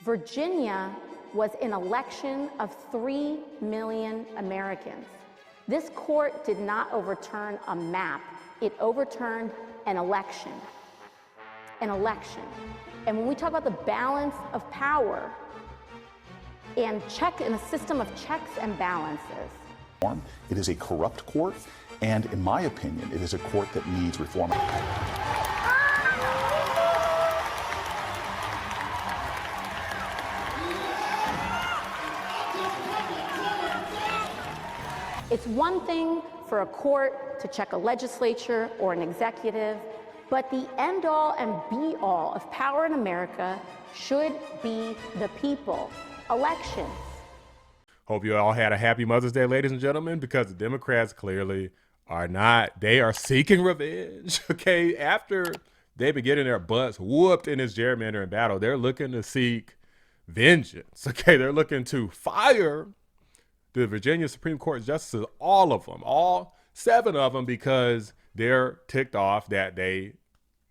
Virginia was an election of 3 million Americans. This court did not overturn a map, it overturned an election. An election. And when we talk about the balance of power and a system of checks and balances. It is a corrupt court, and in my opinion, it is a court that needs reform. It's one thing for a court to check a legislature or an executive, but the end-all and be-all of power in America should be the people. Elections. Hope you all had a happy Mother's Day, ladies and gentlemen, because the Democrats clearly are not. They are seeking revenge, okay? After they've been getting their butts whooped in this gerrymandering battle, they're looking to seek vengeance, okay? They're looking to fire the Virginia Supreme Court justices, all of them, all 7 of them, because they're ticked off that they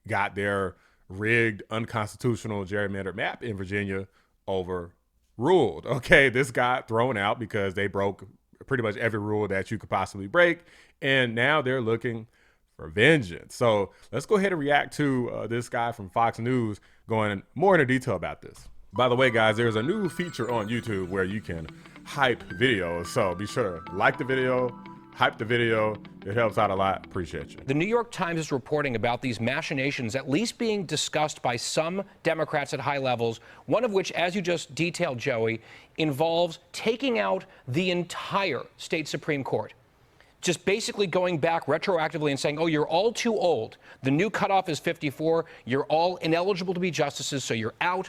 got their rigged, unconstitutional gerrymandered map in Virginia overruled. Okay, this got thrown out because they broke pretty much every rule that you could possibly break, and now they're looking for vengeance. So let's go ahead and react to this guy from Fox News going more into detail about this. By the way, guys, there's a new feature on YouTube where you can hype videos, so be sure to like the video, hype the video. It helps out a lot. Appreciate you. The New York Times is reporting about these machinations at least being discussed by some Democrats at high levels, one of which, as you just detailed, Joey, involves taking out the entire state Supreme Court. Just basically going back retroactively and saying, oh, you're all too old. The new cutoff is 54. You're all ineligible to be justices, so you're out.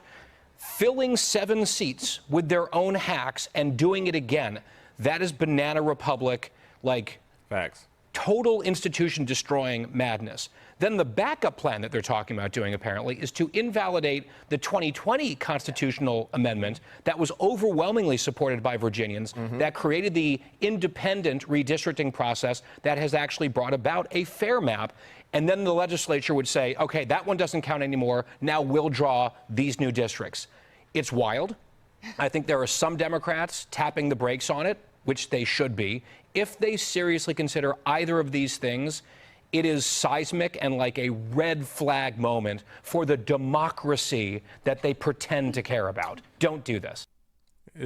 Filling 7 seats with their own hacks and doing it again. That is banana republic, like facts. Total institution destroying madness. Then the backup plan that they're talking about doing apparently is to invalidate the 2020 constitutional amendment that was overwhelmingly supported by Virginians, that created the independent redistricting process that has actually brought about a fair map. And then the legislature would say, okay, that one doesn't count anymore. Now we'll draw these new districts. It's wild. I think there are some Democrats tapping the brakes on it, which they should be. If they seriously consider either of these things, it is seismic and like a red flag moment for the democracy that they pretend to care about. Don't do this.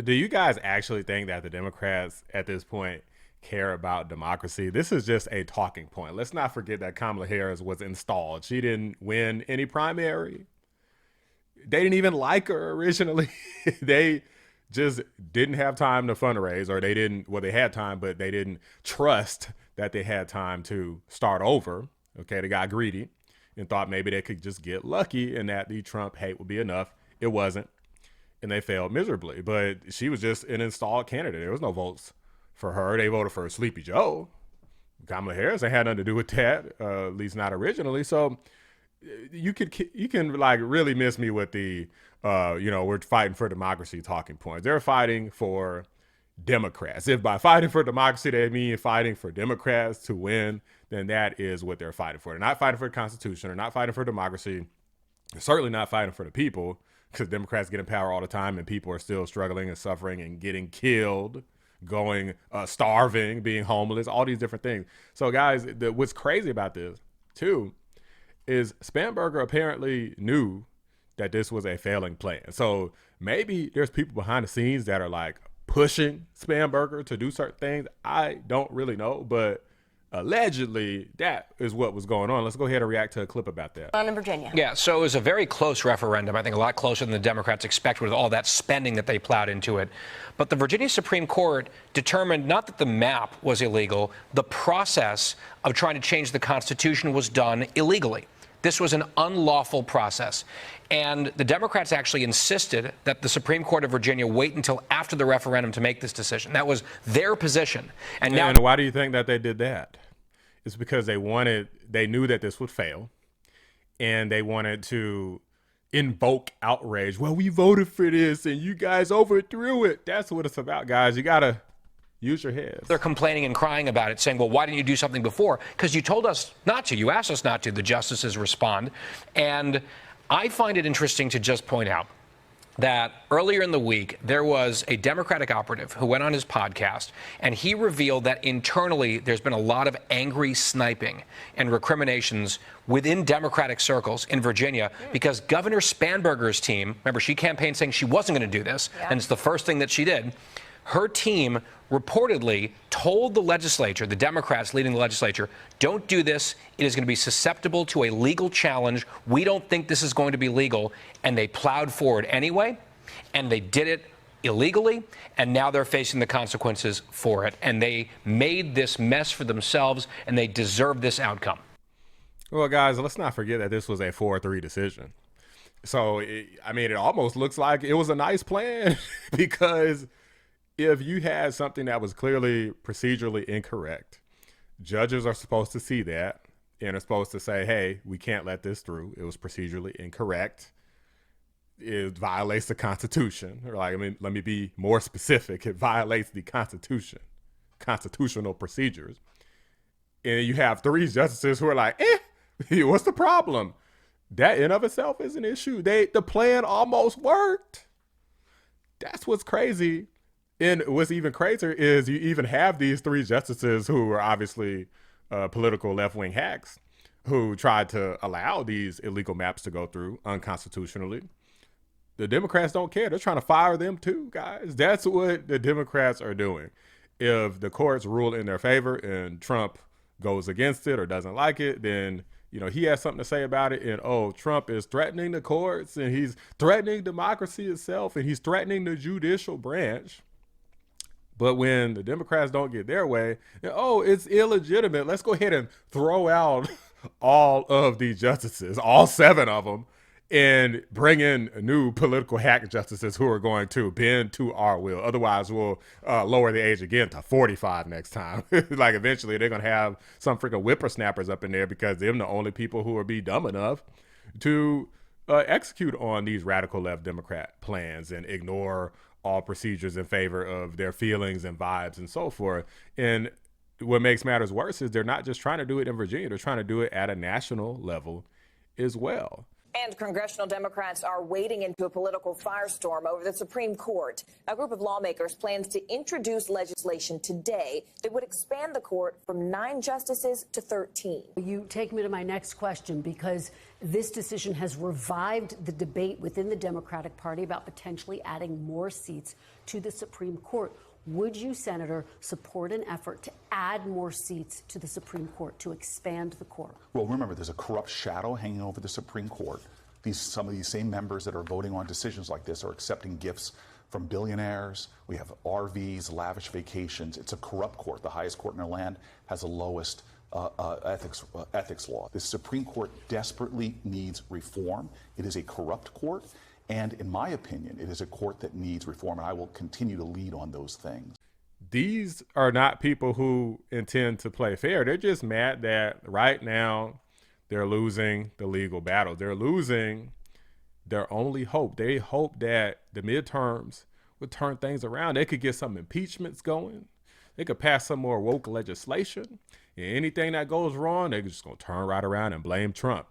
Do you guys actually think that the Democrats at this point care about democracy? This is just a talking point. Let's not forget that Kamala Harris was installed. She didn't win any primary. They didn't even like her originally. They just didn't have time to fundraise, or they didn't, well, they had time, but they didn't trust that they had time to start over. Okay, they got greedy and thought maybe they could just get lucky and that the Trump hate would be enough. It wasn't, and they failed miserably. But she was just an installed candidate. There was no votes for her. They voted for Sleepy Joe. Kamala Harris, they had nothing to do with that, at least not originally. So you can like really miss me with the we're fighting for democracy talking points. They're fighting for Democrats. If by fighting for democracy they mean fighting for Democrats to win, then that is what they're fighting for. They're not fighting for the Constitution. They're not fighting for democracy. They're certainly not fighting for the people, because Democrats get in power all the time and people are still struggling and suffering and getting killed, going starving, being homeless, all these different things. So guys, what's crazy about this too is Spamberger apparently knew that this was a failing plan. So maybe there's people behind the scenes that are like pushing Spamberger to do certain things. I don't really know, but allegedly that is what was going on. Let's go ahead and react to a clip about that. On in Virginia. Yeah, so it was a very close referendum. I think a lot closer than the Democrats expected with all that spending that they plowed into it. But the Virginia Supreme Court determined not that the map was illegal, the process of trying to change the Constitution was done illegally. This was an unlawful process. And the Democrats actually insisted that the Supreme Court of Virginia wait until after the referendum to make this decision. That was their position. And now, why do you think that they did that? It's because they knew that this would fail, and they wanted to invoke outrage. Well, we voted for this and you guys overthrew it. That's what it's about, guys. You got to use your heads. They're complaining and crying about it, saying, well, why didn't you do something before? Because you told us not to. You asked us not to. The justices respond. And I find it interesting to just point out that earlier in the week, there was a Democratic operative who went on his podcast, and he revealed that internally there's been a lot of angry sniping and recriminations within Democratic circles in Virginia because Governor Spanberger's team, remember, she campaigned saying she wasn't going to do this, and it's the first thing that she did. Her team reportedly told the legislature, the Democrats leading the legislature, don't do this. It is going to be susceptible to a legal challenge. We don't think this is going to be legal. And they plowed forward anyway, and they did it illegally, and now they're facing the consequences for it. And they made this mess for themselves, and they deserve this outcome. Well, guys, let's not forget that this was a 4-3 decision. So, it almost looks like it was a nice plan because if you had something that was clearly procedurally incorrect, judges are supposed to see that and are supposed to say, hey, we can't let this through. It was procedurally incorrect. It violates the Constitution. Or let me be more specific. It violates the Constitution, constitutional procedures. And you have 3 justices who are like, what's the problem? That in of itself is an issue. The plan almost worked. That's what's crazy. And what's even crazier is you even have these 3 justices who are obviously political left-wing hacks who tried to allow these illegal maps to go through unconstitutionally. The Democrats don't care. They're trying to fire them too, guys. That's what the Democrats are doing. If the courts rule in their favor and Trump goes against it or doesn't like it, then he has something to say about it. And Trump is threatening the courts and he's threatening democracy itself and he's threatening the judicial branch. But when the Democrats don't get their way, it's illegitimate. Let's go ahead and throw out all of the justices, all 7 of them, and bring in new political hack justices who are going to bend to our will. Otherwise, we'll lower the age again to 45 next time. Like eventually they're going to have some freaking whippersnappers up in there because they're the only people who will be dumb enough to execute on these radical left Democrat plans and ignore all procedures in favor of their feelings and vibes and so forth. And what makes matters worse is they're not just trying to do it in Virginia, they're trying to do it at a national level as well. And congressional Democrats are wading into a political firestorm over the Supreme Court. A group of lawmakers plans to introduce legislation today that would expand the court from 9 justices to 13. You take me to my next question, because this decision has revived the debate within the Democratic Party about potentially adding more seats to the Supreme Court. Would you, Senator, support an effort to add more seats to the Supreme Court, to expand the court? Well, remember, there's a corrupt shadow hanging over the Supreme Court. Some of these same members that are voting on decisions like this are accepting gifts from billionaires. We have RVs, lavish vacations. It's a corrupt court. The highest court in our land has the lowest ethics law. The Supreme Court desperately needs reform. It is a corrupt court. And in my opinion, it is a court that needs reform, and I will continue to lead on those things. These are not people who intend to play fair. They're just mad that right now they're losing the legal battle. They're losing their only hope. They hope that the midterms would turn things around. They could get some impeachments going. They could pass some more woke legislation. And anything that goes wrong, they're just going to turn right around and blame Trump.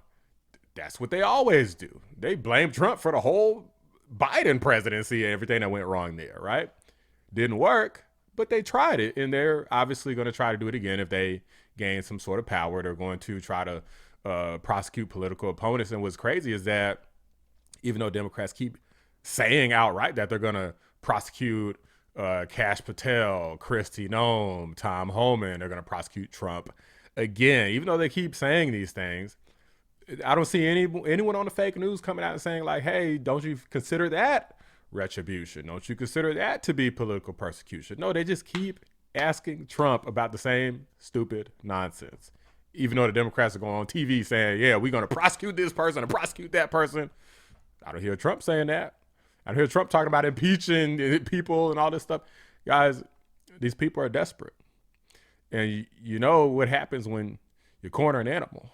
That's what they always do. They blame Trump for the whole Biden presidency and everything that went wrong there, right? Didn't work, but they tried it, and they're obviously going to try to do it again if they gain some sort of power. They're going to try to prosecute political opponents. And what's crazy is that even though Democrats keep saying outright that they're going to prosecute Kash Patel, Kristi Noem, Tom Homan, they're going to prosecute Trump again, even though they keep saying these things, I don't see anyone on the fake news coming out and saying like, hey, don't you consider that retribution? Don't you consider that to be political persecution? No, they just keep asking Trump about the same stupid nonsense. Even though the Democrats are going on TV saying, yeah, we're going to prosecute this person and prosecute that person. I don't hear Trump saying that. I don't hear Trump talking about impeaching people and all this stuff. Guys, these people are desperate. And you know what happens when you corner an animal.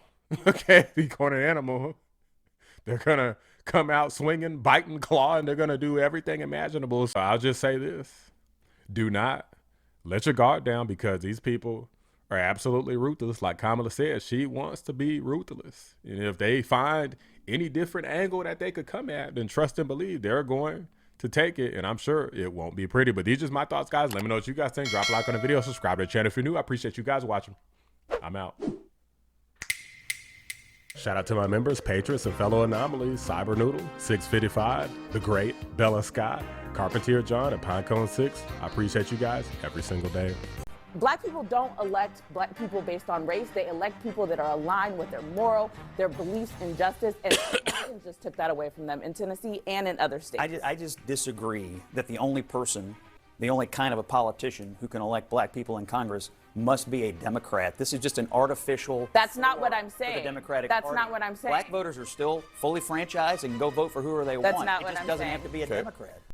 Okay, the corner animal, they're going to come out swinging, biting, clawing. They're going to do everything imaginable. So I'll just say this. Do not let your guard down, because these people are absolutely ruthless. Like Kamala said, she wants to be ruthless. And if they find any different angle that they could come at, then trust and believe they're going to take it. And I'm sure it won't be pretty. But these are just my thoughts, guys. Let me know what you guys think. Drop a like on the video. Subscribe to the channel if you're new. I appreciate you guys watching. I'm out. Shout out to my members, patrons, and fellow anomalies, Cyber Noodle, 655, The Great, Bella Scott, Carpentier John, and Pinecone 6. I appreciate you guys every single day. Black people don't elect black people based on race. They elect people that are aligned with their moral, their beliefs in justice, and Biden just took that away from them in Tennessee and in other states. I just disagree that the only person, the only kind of a politician who can elect black people in Congress must be a Democrat. This is just an artificial. That's not what I'm saying. For the Democratic That's Party. not what I'm saying. Black voters are still fully franchised and can go vote for whoever they want. That's not what I'm saying. It just doesn't have to be a Democrat.